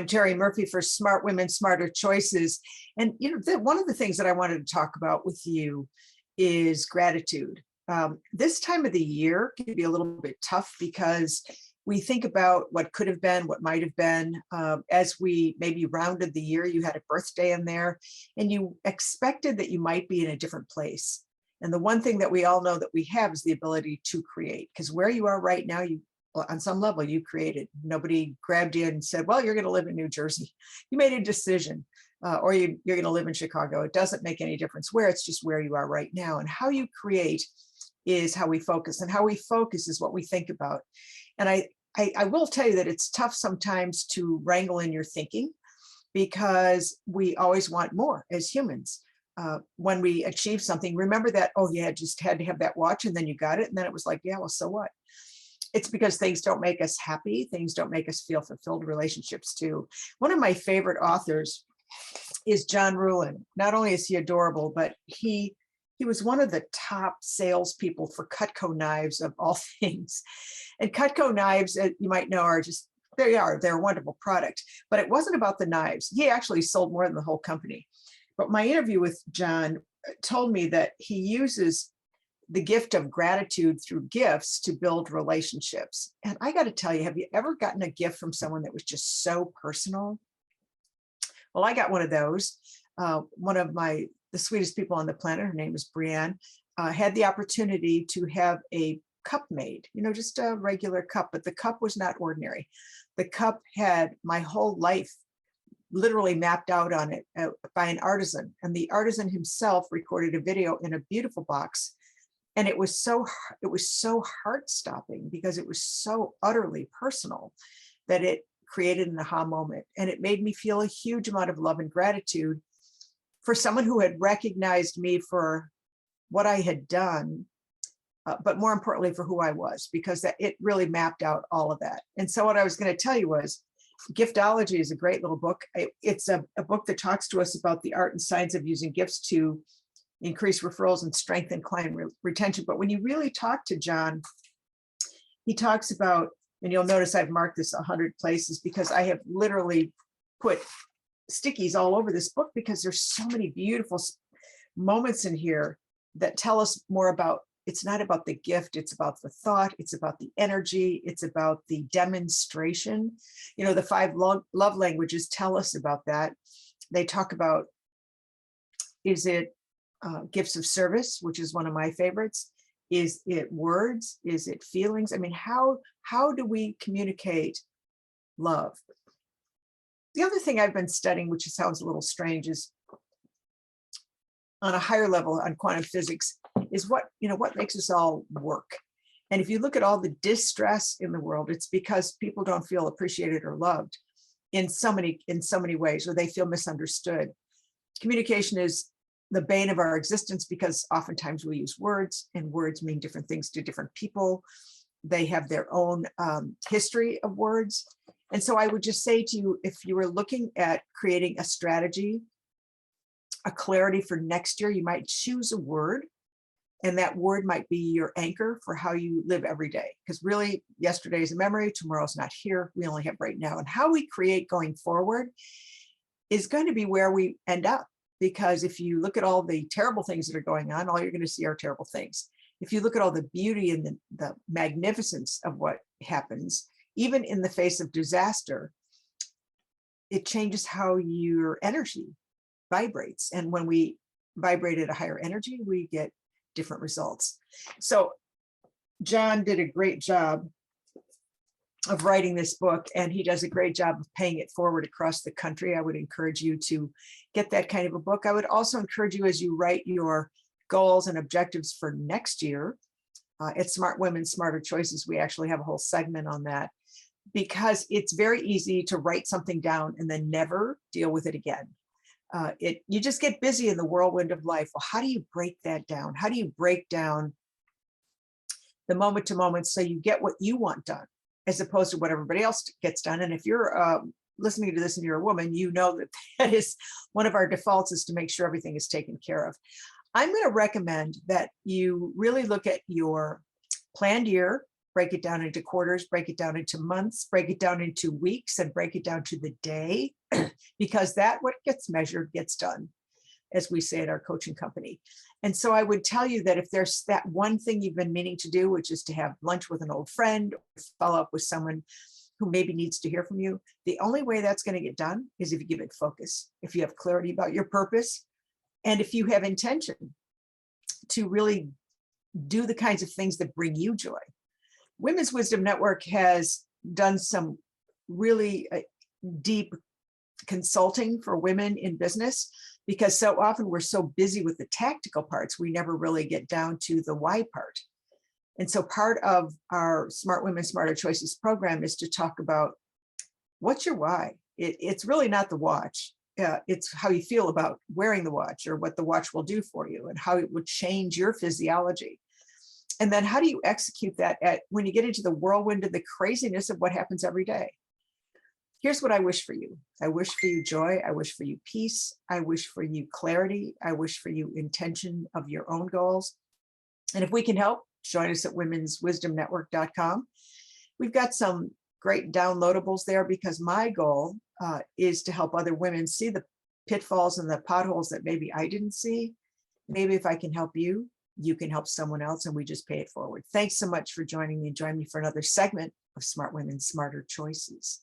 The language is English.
I'm Terri Murphy for Smart Women, Smarter Choices. And one of the things that I wanted to talk about with you is gratitude. This time of the year can be a little bit tough because we think about what could have been, what might have been. As we maybe rounded the year, you had a birthday in there and you expected that you might be in a different place. And the one thing that we all know that we have is the ability to create, because where you are right now, on some level, you created. Nobody grabbed you and said, well, you're going to live in New Jersey. You made a decision, or you're going to live in Chicago. It doesn't make any difference where, it's just where you are right now. And how you create is how we focus, and how we focus is what we think about. And I will tell you that it's tough sometimes to wrangle in your thinking, because we always want more as humans. When we achieve something, remember that, oh, yeah, just had to have that watch and then you got it. And then it was like, yeah, well, so what? It's because things don't make us happy. Things don't make us feel fulfilled. Relationships too. One of my favorite authors is John Ruhlin. Not only is he adorable, but he was one of the top salespeople for Cutco knives of all things. And Cutco knives, you might know, are just, they're a wonderful product. But it wasn't about the knives. He actually sold more than the whole company. But my interview with John told me that he uses the gift of gratitude through gifts to build relationships. And I got to tell you, have you ever gotten a gift from someone that was just so personal? Well, I got one of those. One of the sweetest people on the planet, her name is Brienne, had the opportunity to have a cup made, just a regular cup, but the cup was not ordinary. The cup had my whole life literally mapped out on it by an artisan. And the artisan himself recorded a video in a beautiful box. And it was so heart-stopping, because it was so utterly personal that it created an aha moment. And it made me feel a huge amount of love and gratitude for someone who had recognized me for what I had done, but more importantly for who I was, because it really mapped out all of that. And so what I was going to tell you was, Giftology is a great little book. It's a book that talks to us about the art and science of using gifts to increase referrals and strengthen client retention. But when you really talk to John, he talks about, and you'll notice I've marked this 100 places, because I have literally put stickies all over this book, because there's so many beautiful moments in here that tell us more about, it's not about the gift, it's about the thought, it's about the energy, it's about the demonstration. The 5 love languages tell us about that. They talk about, is it gifts of service, which is one of my favorites? Is it words? Is it feelings? I mean, how do we communicate love? The other thing I've been studying, which sounds a little strange, is on a higher level on quantum physics, is what makes us all work. And if you look at all the distress in the world, it's because people don't feel appreciated or loved in so many ways, or they feel misunderstood. Communication is the bane of our existence, because oftentimes we use words, and words mean different things to different people. They have their own history of words. And so I would just say to you, if you were looking at creating a strategy, a clarity for next year, you might choose a word, and that word might be your anchor for how you live every day. Because really, yesterday is a memory, tomorrow's not here. We only have right now. And how we create going forward is going to be where we end up. Because if you look at all the terrible things that are going on, all you're going to see are terrible things. If you look at all the beauty and the magnificence of what happens, even in the face of disaster, it changes how your energy vibrates. And when we vibrate at a higher energy, we get different results. So John did a great job of writing this book, and he does a great job of paying it forward across the country. I would encourage you to get that kind of a book. I would also encourage you, as you write your goals and objectives for next year, at Smart Women, Smarter Choices, we actually have a whole segment on that, because it's very easy to write something down and then never deal with it again. You just get busy in the whirlwind of life. Well, how do you break that down? How do you break down the moment to moment so you get what you want done, as opposed to what everybody else gets done? And if you're listening to this and you're a woman, you know that is one of our defaults, is to make sure everything is taken care of. I'm going to recommend that you really look at your planned year, break it down into quarters, break it down into months, break it down into weeks, and break it down to the day, because that what gets measured gets done, as we say at our coaching company. And so I would tell you that if there's that one thing you've been meaning to do, which is to have lunch with an old friend, or follow up with someone who maybe needs to hear from you, the only way that's going to get done is if you give it focus, if you have clarity about your purpose, and if you have intention to really do the kinds of things that bring you joy. Women's Wisdom Network has done some really deep consulting for women in business, because so often we're so busy with the tactical parts, we never really get down to the why part. And so part of our Smart Women, Smarter Choices program is to talk about what's your why. It's really not the watch. It's how you feel about wearing the watch, or what the watch will do for you, and how it would change your physiology. And then how do you execute that when you get into the whirlwind of the craziness of what happens every day? Here's what I wish for you. I wish for you joy. I wish for you peace. I wish for you clarity. I wish for you intention of your own goals. And if we can help, join us at womenswisdomnetwork.com. We've got some great downloadables there, because my goal is to help other women see the pitfalls and the potholes that maybe I didn't see. Maybe if I can help you, you can help someone else, and we just pay it forward. Thanks so much for joining me. Join me for another segment of Smart Women, Smarter Choices.